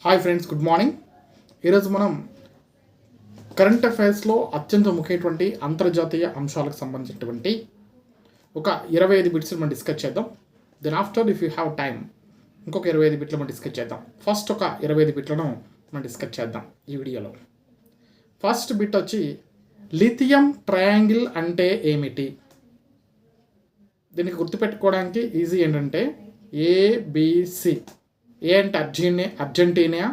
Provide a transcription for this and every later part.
Hi friends, good morning. ఈరోజు మనం current అఫైర్స్లో అత్యంత ముఖ్యమైనటువంటి అంతర్జాతీయ అంశాలకు సంబంధించినటువంటి ఒక 25 బిట్స్ మనం డిస్కస్ చేద్దాం. Then after if you have time ఇంకొక 25 బిట్లు మనం డిస్కస్ చేద్దాం. ఫస్ట్ ఒక 25 బిట్లను మనం డిస్కస్ చేద్దాం ఈ వీడియోలో. ఫస్ట్ బిట్ వచ్చి లిథియం ట్రయాంగిల్ అంటే ఏమిటి? దీనికి గుర్తుపెట్టుకోవడానికి ఈజీ ఏంటంటే ఏబిసి. ఏ అంటే అర్జెంటీనా,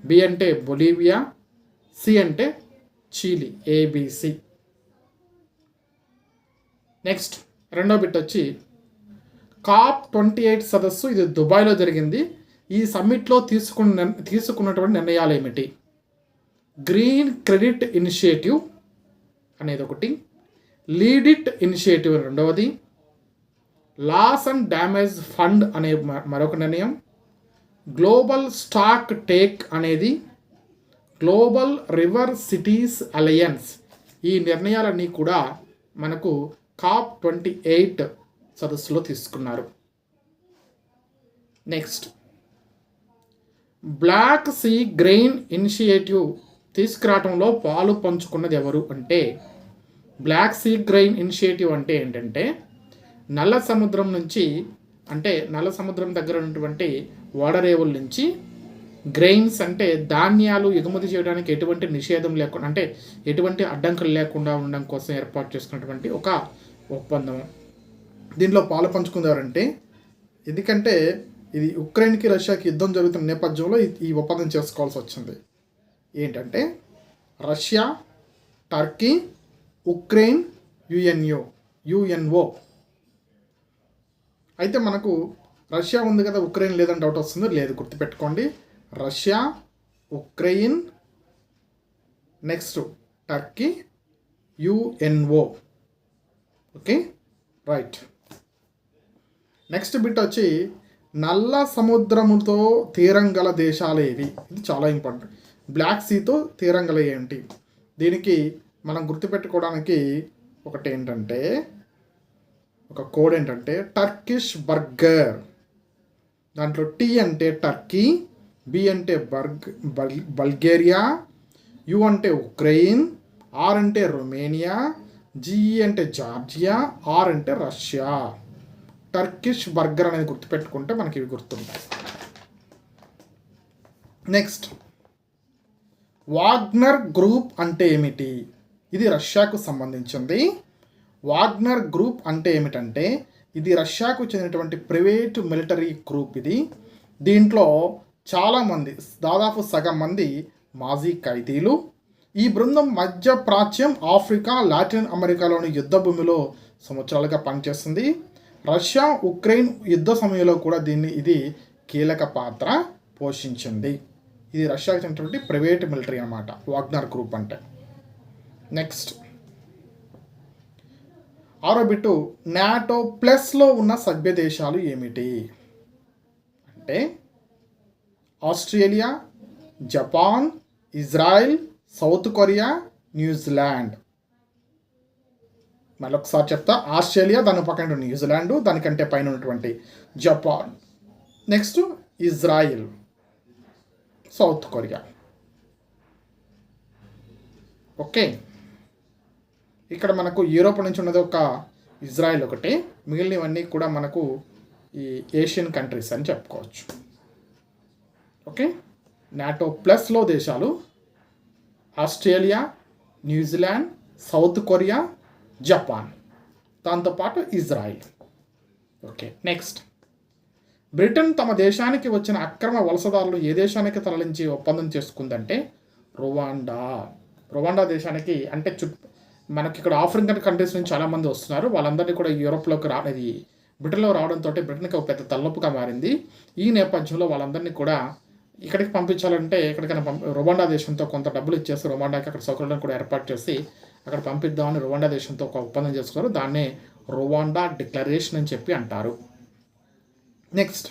బి అంటే బొలీవియా, సి అంటే చీలీ. ఏబిసి. నెక్స్ట్ రెండో బిట్ వచ్చి COP28 సదస్సు, ఇది దుబాయ్లో జరిగింది. ఈ సమ్మిట్లో తీసుకున్నటువంటి నిర్ణయాలు ఏమిటి? గ్రీన్ క్రెడిట్ ఇనిషియేటివ్ అనేది ఒకటి, లీడ్ ఇట్ ఇనిషియేటివ్ రెండవది, లాస్ అండ్ డ్యామేజ్ ఫండ్ అనే మరొక నిర్ణయం, గ్లోబల్ స్టాక్ టేక్ అనేది, గ్లోబల్ రివర్ సిటీస్ అలయన్స్. ఈ నిర్ణయాలన్నీ కూడా మనకు COP28 సదస్సులో తీసుకున్నారు. Next black sea grain initiative తీసుకురావడంలో పాలు పంచుకున్నది ఎవరు అంటే, బ్లాక్ సీ గ్రెయిన్ ఇనిషియేటివ్ అంటే ఏంటంటే నల్ల సముద్రం నుంచి, అంటే నల్ల సముద్రం దగ్గర ఉన్నటువంటి ఓడరేవుల నుంచి గ్రెయిన్స్ అంటే ధాన్యాలు ఎగుమతి చేయడానికి ఎటువంటి నిషేధం లేకుండా, అంటే ఎటువంటి అడ్డంకులు లేకుండా ఉండడం కోసం ఏర్పాటు చేసుకున్నటువంటి ఒక ఒప్పందం. దీంట్లో పాలు పంచుకున్నారంటే, ఎందుకంటే ఇది ఉక్రెయిన్కి రష్యాకి యుద్ధం జరుగుతున్న నేపథ్యంలో ఈ ఒప్పందం చేసుకోవాల్సి వచ్చింది. ఏంటంటే రష్యా, టర్కీ, ఉక్రెయిన్, యుఎన్ఓ. అయితే మనకు రష్యా ఉంది కదా, ఉక్రెయిన్ లేదని డౌట్ వస్తుంది. లేదు, గుర్తుపెట్టుకోండి. Russia, Ukraine, next Turkey, UNO. Okay, right. Next bit వచ్చి నల్ల సముద్రముతో తీరం గల దేశాలు ఏవి? ఇది చాలా ఇంపార్టెంట్. బ్లాక్ సీతో తీరం గల ఏంటి? దీనికి మనం గుర్తుపెట్టుకోవడానికి ఒకటి ఏంటంటే, ఒక కోడ్ ఏంటంటే టర్కిష్ బర్గర్. దాంట్లో టీ అంటే టర్కీ, బి అంటే బల్గేరియా, యు అంటే ఉక్రెయిన్, ఆర్ అంటే రొమేనియా, జిఈ అంటే జార్జియా, ఆర్ అంటే రష్యా. టర్కిష్ బర్గర్ అనేది గుర్తుపెట్టుకుంటే మనకి ఇవి గుర్తుంటాయి. నెక్స్ట్ వాగ్నర్ గ్రూప్ అంటే ఏమిటి? ఇది రష్యాకు సంబంధించింది. వాగ్నర్ గ్రూప్ అంటే ఏమిటంటే, ఇది రష్యాకు చెందినటువంటి ప్రైవేటు మిలిటరీ గ్రూప్. ఇది దీంట్లో చాలామంది, దాదాపు సగం మంది మాజీ ఖైదీలు. ఈ బృందం మధ్యప్రాచ్యం, ఆఫ్రికా, లాటిన్ అమెరికాలోని యుద్ధ భూమిలో సంవత్సరాలుగా పనిచేస్తుంది. రష్యా ఉక్రెయిన్ యుద్ధ సమయంలో కూడా ఇది కీలక పాత్ర పోషించింది. ఇది రష్యాకు చెందినటువంటి ప్రైవేట్ మిలిటరీ అన్నమాట వాగ్నర్ గ్రూప్ అంటే. నెక్స్ట్ ఆరో బిట్టు నాటో ప్లస్లో ఉన్న సభ్య దేశాలు ఏమిటి అంటే, Australia, Japan, Israel, south Korea, New Zealand. మళ్ళొకసారి చెప్తా. ఆస్ట్రేలియా, దాని పక్కన న్యూజిలాండ్, దానికంటే పైన ఉన్నటువంటి Japan, next Israel, south Korea. Okay, ఇక్కడ మనకు యూరోప్ నుంచి ఉన్నది ఒక ఇజ్రాయెల్ ఒకటే, మిగిలినవన్నీ కూడా మనకు ఈ ఏషియన్ కంట్రీస్ అని చెప్పుకోవచ్చు. ఓకే, నాటో ప్లస్లో దేశాలు Australia, New Zealand, south Korea, Japan, దాంతోపాటు ఇజ్రాయిల్. ఓకే, నెక్స్ట్ బ్రిటన్ తమ దేశానికి వచ్చిన అక్రమ వలసదారులు ఏ దేశానికి తరలించి ఒప్పందం చేసుకుందంటే రువాండా దేశానికి. అంటే మనకి ఇక్కడ ఆఫ్రికన్ కంట్రీస్ నుంచి చాలామంది వస్తున్నారు. వాళ్ళందరినీ కూడా యూరోప్లోకి బ్రిటన్లో రావడంతో బ్రిటన్కి ఒక పెద్ద తలనొప్పిగా మారింది. ఈ నేపథ్యంలో వాళ్ళందరినీ కూడా ఇక్కడికి పంపించాలంటే, ఎక్కడికైనా రువాండా దేశంతో కొంత డబ్బులు ఇచ్చేసి రువాండాకి అక్కడ సౌకర్యాలను కూడా ఏర్పాటు చేసి అక్కడ పంపిద్దామని రువాండా దేశంతో ఒక ఒప్పందం చేసుకున్నారు. దాన్నే రువాండా డిక్లరేషన్ అని చెప్పి అంటారు. నెక్స్ట్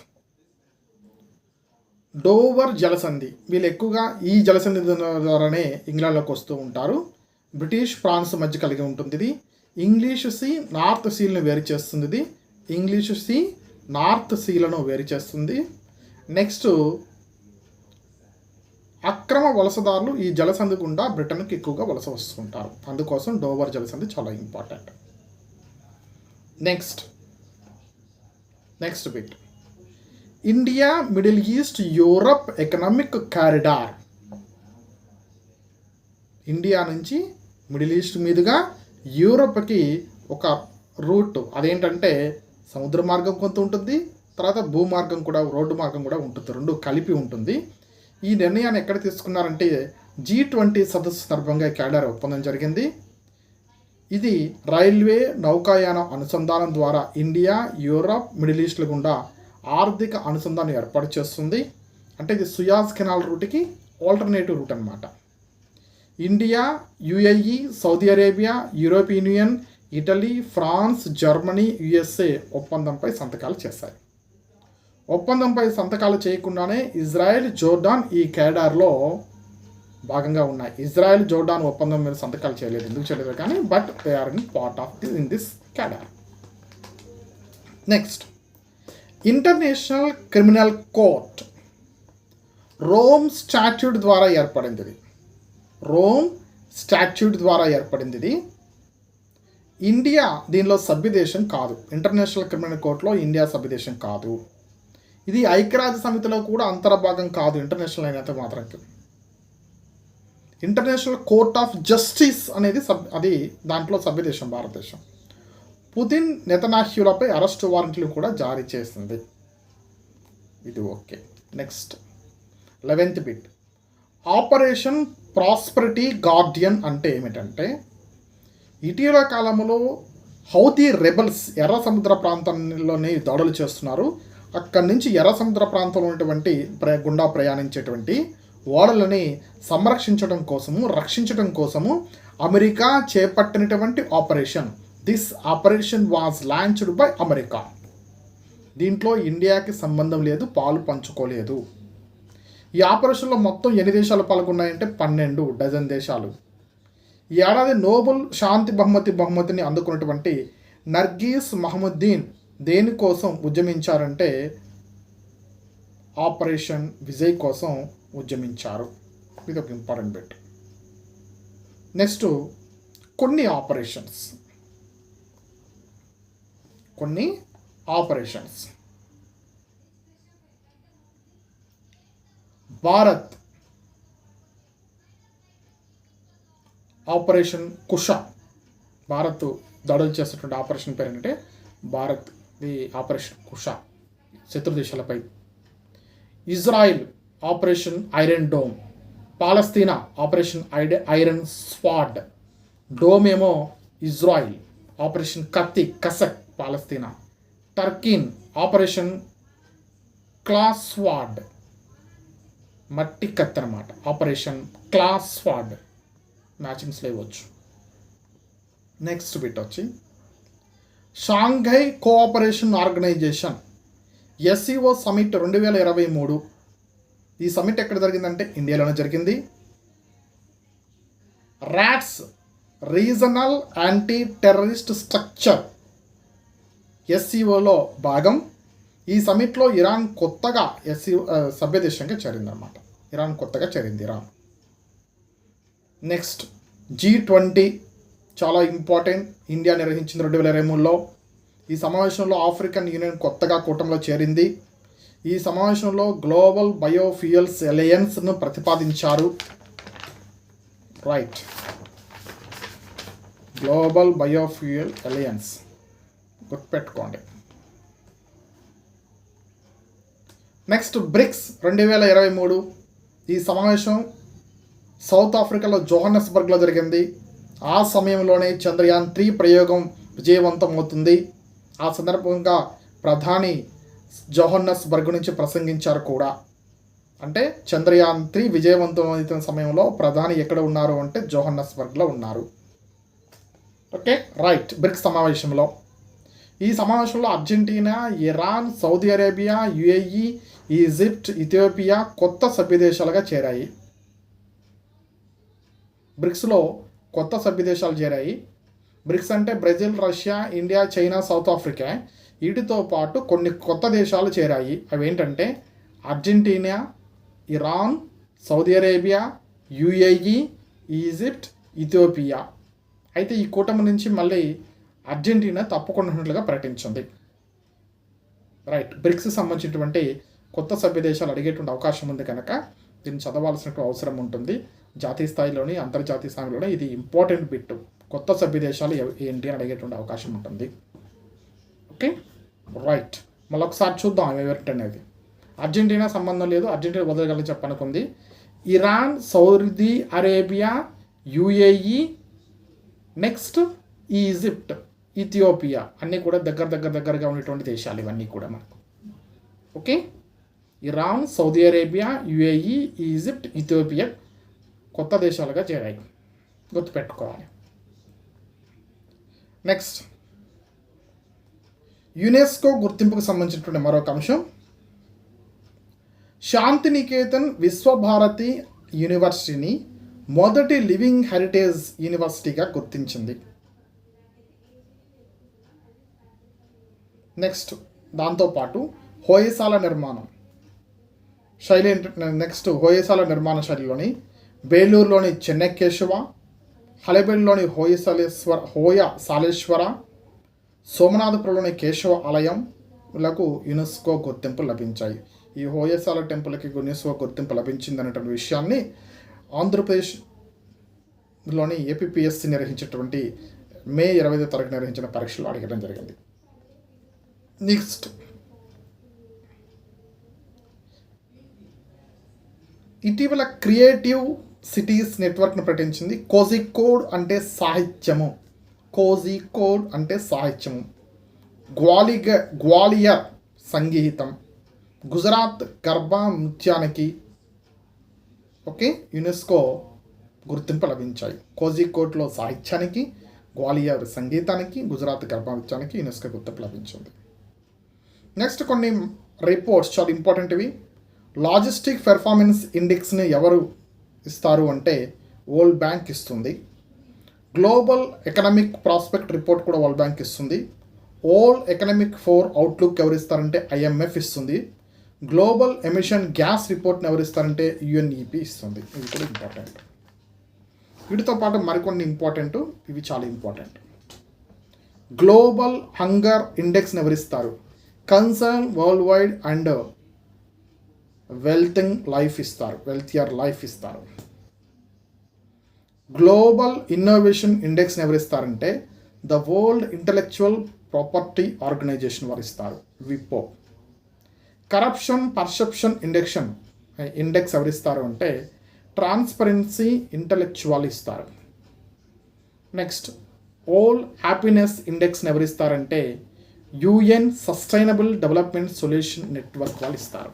డోవర్ జలసంధి. వీళ్ళు ఎక్కువగా ఈ జలసంధి ద్వారానే ఇంగ్లాండ్లోకి వస్తూ ఉంటారు. బ్రిటిష్, ఫ్రాన్స్ మధ్య కలిగి ఉంటుంది. ఇది ఇంగ్లీష్ సీ, నార్త్ సీలను వేరు చేస్తుంది. ఇది ఇంగ్లీష్ సీ, నార్త్ సీలను వేరు చేస్తుంది. నెక్స్ట్ అక్రమ వలసదారులు ఈ జలసంధి గుండా బ్రిటన్కి ఎక్కువగా వలస వస్తుంటారు. అందుకోసం డోవర్ జలసంధి చాలా important. Next bit, India middle east Europe economic corridor. India నుంచి మిడిల్ ఈస్ట్ మీదుగా యూరోప్కి ఒక రూట్, అదేంటంటే సముద్ర మార్గం కొంత ఉంటుంది, తర్వాత భూమార్గం కూడా, రోడ్డు మార్గం కూడా ఉంటుంది, రెండు కలిపి ఉంటుంది. ఈ నిర్ణయాన్ని ఎక్కడ తీసుకున్నారంటే G20 సదస్సు సందర్భంగా కారిడార్ ఒప్పందం జరిగింది. ఇది రైల్వే నౌకాయాన అనుసంధానం ద్వారా ఇండియా, యూరప్, మిడిల్ ఈస్ట్ల గుండా ఆర్థిక అనుసంధానం ఏర్పాటు చేస్తుంది. అంటే ఇది సుయాజ్ కెనాల్ రూట్కి ఆల్టర్నేటివ్ రూట్ అనమాట. India, UAE, Saudi Arabia, European Union, Italy, France, Germany, USA ఒప్పందంపై సంతకాలు చేశాయి. ఒప్పందంపై సంతకాలు చేయకుండానే ఇజ్రాయెల్, జోర్డాన్ ఈ కారిడార్లో భాగంగా ఉన్నాయి. ఇజ్రాయెల్, జోర్డాన్ ఒప్పందం మీద సంతకాలు చేయలేదు, ఎందుకు చేయలేదు కానీ, but they are in part of in this corridor. Next, international criminal court Rome statute ద్వారా ఏర్పడింది. ఇది ఇండియా దీనిలో సభ్యదేశం కాదు. ఇంటర్నేషనల్ క్రిమినల్ కోర్టులో ఇండియా సభ్యదేశం కాదు. ఇది ఐక్యరాజ్య సమితిలో కూడా అంతర్భాగం కాదు. ఇంటర్నేషనల్ అయినంత మాత్రం ఇంటర్నేషనల్ కోర్ట్ ఆఫ్ జస్టిస్ అనేది అది దాంట్లో సభ్యదేశం భారతదేశం. పుతిన్, నెతన్యాహులపై అరెస్టు వారెంట్లు కూడా జారీ చేసింది. ఇది okay. Next 11th bit, operation prosperity Guardian అంటే ఏమిటంటే, ఇటీవల కాలంలో హౌతీ రెబల్స్ ఎర్ర సముద్ర ప్రాంతంలోనే దాడులు చేస్తున్నారు. అక్కడి నుంచి ఎర్ర సముద్ర ప్రాంతంలో ఉన్నటువంటి గుండా ప్రయాణించేటువంటి ఓడలని రక్షించడం కోసము అమెరికా చేపట్టినటువంటి operation. This operation was launched by America. దీంట్లో ఇండియాకి సంబంధం లేదు, పాలు పంచుకోలేదు. ఈ ఆపరేషన్లో మొత్తం ఎన్ని దేశాలు పాల్గొన్నాయంటే 12 డజన్ దేశాలు. ఈ ఏడాది నోబెల్ శాంతి బహుమతిని అందుకున్నటువంటి నర్గీస్ మహముద్దీన్ దేనికోసం ఉద్యమించారంటే ఆపరేషన్ విజయ్ కోసం ఉద్యమించారు. ఇది ఒక ఇంపార్టెంట్ బిట్. నెక్స్ట్, కొన్ని ఆపరేషన్స్ భారత్ ఆపరేషన్ కుష. భారత్ దాడులు చేస్తున్నటువంటి ఆపరేషన్ పేరు ఏంటంటే భారత్ ది ఆపరేషన్ కుష, శత్రు దేశాలపై. ఇజ్రాయిల్ ఆపరేషన్ ఐరన్ డోమ్, పాలస్తీనా ఆపరేషన్ ఐరన్ స్వాడ్. డోమ్ ఏమో ఇజ్రాయిల్, ఆపరేషన్ కసక్ పాలస్తీనా. టర్కీన్ ఆపరేషన్ క్లాస్ స్వాడ్, మట్టి కత్తి అన్నమాట, ఆపరేషన్ క్లాస్ స్వాడ్. మ్యాచింగ్స్లో ఇవ్వచ్చు. నెక్స్ట్ బిట్ వచ్చి Shanghai cooperation organization SCO summit 2023. ఈ సమిట్ ఎక్కడ జరిగిందంటే ఇండియాలోనే జరిగింది. RATS regional anti terrorist structure SCOలో భాగం. ఈ సమిట్లో ఇరాన్ కొత్తగా సభ్యదేశంగా చేరిందన్నమాట. ఇరాన్ కొత్తగా చేరింది. నెక్స్ట్, G20 చాలా ఇంపార్టెంట్. ఇండియా నిర్వహించింది 2023లో. ఈ సమావేశంలో ఆఫ్రికన్ యూనియన్ కొత్తగా కూటమిలో చేరింది. ఈ సమావేశంలో గ్లోబల్ బయోఫ్యూయల్స్ అలయన్స్ను ప్రతిపాదించారు. రైట్, గ్లోబల్ బయోఫ్యూయల్ అలయన్స్ గుర్తుపెట్టుకోండి. Next, BRICS 2023. ఈ సమావేశం సౌత్ ఆఫ్రికాలో జోహన్నస్బర్గ్లో జరిగింది. ఆ సమయంలోనే చంద్రయాన్ 3 ప్రయోగం విజయవంతం అవుతుంది. ఆ సందర్భంగా ప్రధాని జోహన్నస్బర్గ్ నుంచి ప్రసంగించారు కూడా. అంటే చంద్రయాన్ 3 విజయవంతం అవుతున్న సమయంలో ప్రధాని ఎక్కడ ఉన్నారు అంటే జోహన్నస్బర్గ్లో ఉన్నారు. Okay, right. బ్రిక్స్ సమావేశంలో ఈ సమావేశంలో Argentina, Iran, Saudi Arabia, UAE, Egypt, Ethiopia కొత్త సభ్యదేశాలుగా చేరాయి. బ్రిక్స్లో కొత్త సభ్యదేశాలు చేరాయి. బ్రిక్స్ అంటే Brazil, Russia, India, China, south Africa. వీటితో పాటు కొన్ని కొత్త దేశాలు చేరాయి. అవి ఏంటంటే Argentina, Iran, Saudi Arabia, UAE, Egypt, Ethiopia. అయితే ఈ కూటమి నుంచి మళ్ళీ అర్జెంటీనా తప్పకుండా ఉన్నట్లుగా ప్రకటించింది. రైట్, బ్రిక్స్ సంబంధించినటువంటి కొత్త సభ్య దేశాలు అడిగేటువంటి అవకాశం ఉంది కనుక దీన్ని చదవాల్సినటువంటి అవసరం ఉంటుంది. జాతీయ స్థాయిలోని అంతర్జాతీయ స్థాయిలోనే ఇది ఇంపార్టెంట్ బిట్. కొత్త సభ్య దేశాలు ఏంటి అని అడిగేటువంటి అవకాశం ఉంటుంది. Okay, right. మళ్ళీ ఒకసారి చూద్దాం ఎవరి అనేది. అర్జెంటీనా సంబంధం లేదు, అర్జెంటీనా వదలగలని చెప్పనుకుంది. Iran, Saudi Arabia, UAE, next Egypt, Ethiopia అన్నీ కూడా దగ్గరగా ఉన్నటువంటి దేశాలు ఇవన్నీ కూడా మనకు. Okay, Iran, Saudi Arabia, UAE, Egypt, Ethiopia కొత్త దేశాలుగా చేరాయి, గుర్తుపెట్టుకోవాలి. నెక్స్ట్, యునెస్కో గుర్తింపుకు సంబంధించినటువంటి మరొక అంశం. శాంతినికేతన్ విశ్వభారతి యూనివర్సిటీని మొదటి లివింగ్ హెరిటేజ్ యూనివర్సిటీగా గుర్తించింది. నెక్స్ట్, దాంతోపాటు హోయసాల నిర్మాణం శైలి. నెక్స్ట్, హోయసాల నిర్మాణ శైలిలోని బేలూరులోని చెన్నకేశవ, హలబెల్లిలోని హోయసాలేశ్వర, సోమనాథపురంలోని కేశవ ఆలయంలకు యునెస్కో గుర్తింపు లభించాయి. ఈ హోయసాల టెంపుల్కి యునెస్కో గుర్తింపు లభించింది అనేటువంటి విషయాన్ని ఆంధ్రప్రదేశ్లోని ఏపీపీఎస్సీ నిర్వహించేటువంటి మే 25వ తారీఖు నిర్వహించిన పరీక్షలో అడగడం జరిగింది. నెక్స్ట్, ఇటీవల క్రియేటివ్ సిటీస్ నెట్వర్క్ను ప్రకటించింది. కోజికోడ్ అంటే సాహిత్యము. కోజికోడ్ అంటే సాహిత్యము. గ్వాలియర్ సంగీతం, గుజరాత్ గర్భా నృత్యానికి ఓకే యునెస్కో గుర్తింపు లభించాయి. కోజికోడ్లో సాహిత్యానికి, గ్వాలియర్ సంగీతానికి, గుజరాత్ గర్భా నృత్యానికి యునెస్కో గుర్తింపు లభించింది. నెక్స్ట్, కొన్ని రిపోర్ట్స్ చాలా ఇంపార్టెంట్ ఇవి. లాజిస్టిక్ పెర్ఫార్మెన్స్ ఇండెక్స్ని ఎవరు ఇస్తారు అంటే వరల్డ్ బ్యాంక్ ఇస్తుంది. గ్లోబల్ ఎకనామిక్ ప్రాస్పెక్ట్ రిపోర్ట్ కూడా వరల్డ్ బ్యాంక్ ఇస్తుంది. ఓల్ ఎకనామిక్ అవుట్లుక్ ఎవరు ఇస్తారంటే IMF ఇస్తుంది. గ్లోబల్ ఎమిషన్ గ్యాస్ రిపోర్ట్ని ఎవరు ఇస్తారంటే UNEP ఇస్తుంది. ఇవి కూడా ఇంపార్టెంట్. వీటితో పాటు మరికొన్ని ఇంపార్టెంట్, ఇవి చాలా ఇంపార్టెంట్. గ్లోబల్ హంగర్ ఇండెక్స్ని ఎవరిస్తారు? కన్సర్న్ వరల్డ్ వైడ్ అండ్ వెల్తియర్ లైఫ్ ఇస్తారు. గ్లోబల్ ఇన్నోవేషన్ ఇండెక్స్ని ఎవరిస్తారంటే the world intellectual property organization వారు ఇస్తారు, విపో. కరప్షన్ పర్సెప్షన్ ఇండెక్స్ ఎవరిస్తారు అంటే ట్రాన్స్పరెన్సీ ఇంటలెక్చువల్ ఇస్తారు. నెక్స్ట్, ఓల్ హ్యాపీనెస్ ఇండెక్స్ని ఎవరిస్తారంటే UN sustainable development solution network వాళ్ళు ఇస్తారు.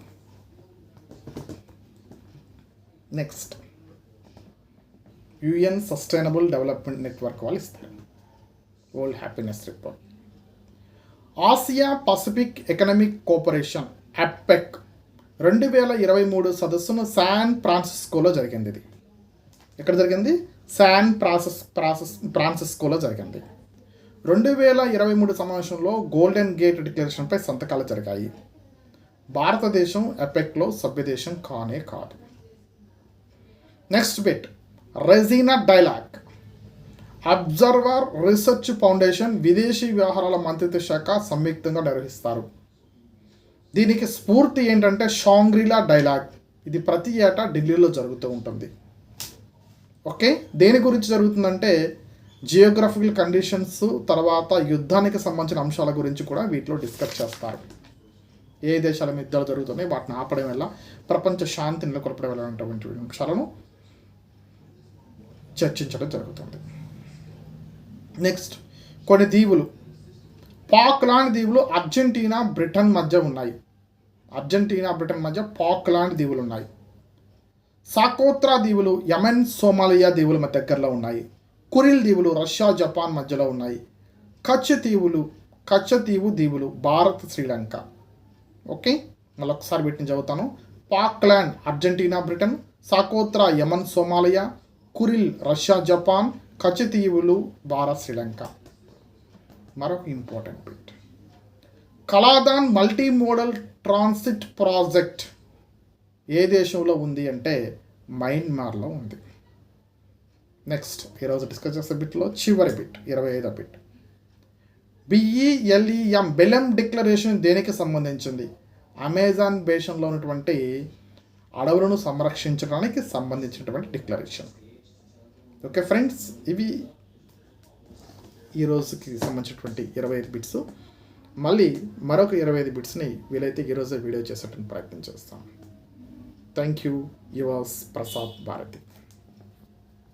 Next, UN sustainable development network వాళ్ళు ఇస్తారు world happiness report. Asia pacific economic cooperation APEC 2023 సదస్సును శాన్ ఫ్రాన్సిస్కోలో జరిగింది. ఇది ఎక్కడ జరిగింది? శాన్ ఫ్రాన్సిస్కోలో జరిగింది. 2023 సమావేశంలో గోల్డెన్ గేట్ డిక్లరేషన్పై సంతకాలు జరిగాయి. భారతదేశం APECలో సభ్యదేశం కానే కాదు. Next bit, Regina dialogue. Observer research foundation, విదేశీ వ్యవహారాల మంత్రిత్వ శాఖ సంయుక్తంగా నిర్వహిస్తారు. దీనికి స్ఫూర్తి ఏంటంటే షాంగ్రీలా డైలాగ్. ఇది ప్రతి ఏటా ఢిల్లీలో జరుగుతూ ఉంటుంది. ఓకే, దేని గురించి జరుగుతుందంటే జియోగ్రఫికల్ కండిషన్స్, తర్వాత యుద్ధానికి సంబంధించిన అంశాల గురించి కూడా వీటిలో డిస్కస్ చేస్తారు. ఏ దేశాల మీద యుద్ధాలు జరుగుతున్నాయి, వాటిని ఆపడం వల్ల ప్రపంచ శాంతిని నెలకొల్పడం వల్ల అనేటువంటి అంశాలను చర్చించడం జరుగుతుంది. నెక్స్ట్, కొన్ని దీవులు. ఫాక్లాండ్ దీవులు అర్జెంటీనా బ్రిటన్ మధ్య ఉన్నాయి. ఫాక్లాండ్ దీవులు ఉన్నాయి. సాకోత్రా దీవులు యెమెన్ సోమాలియా దీవుల దగ్గరలో ఉన్నాయి. కురిల్ దీవులు రష్యా జపాన్ మధ్యలో ఉన్నాయి. కచ్చతీవు దీవులు భారత్ శ్రీలంక. ఓకే, మళ్ళీ ఒకసారి వీటిని చదువుతాను. Falkland Argentina Britain, Socotra Yemen Somalia, Kuril Russia Japan, కచ్చతీవులు భారత్ శ్రీలంక. మరొక important bit, Kaladan multi modal transit project ఏ దేశంలో ఉంది అంటే మయన్మార్లో ఉంది. నెక్స్ట్ ఈరోజు డిస్కస్ చేసే బిట్లో చివరి బిట్ 25వ బిట్. BELEM బెలెం డిక్లరేషన్ దేనికి సంబంధించింది? అమెజాన్ బేషన్లో ఉన్నటువంటి అడవులను సంరక్షించడానికి సంబంధించినటువంటి డిక్లరేషన్. ఓకే ఫ్రెండ్స్, ఇవి ఈ రోజుకి సంబంధించినటువంటి 25 బిట్స్. మళ్ళీ మరొక 25 బిట్స్ని వీలైతే ఈరోజే వీడియో చేసేటువంటి ప్రయత్నం చేస్తాం. Thank you. Yours Prasad Bharati.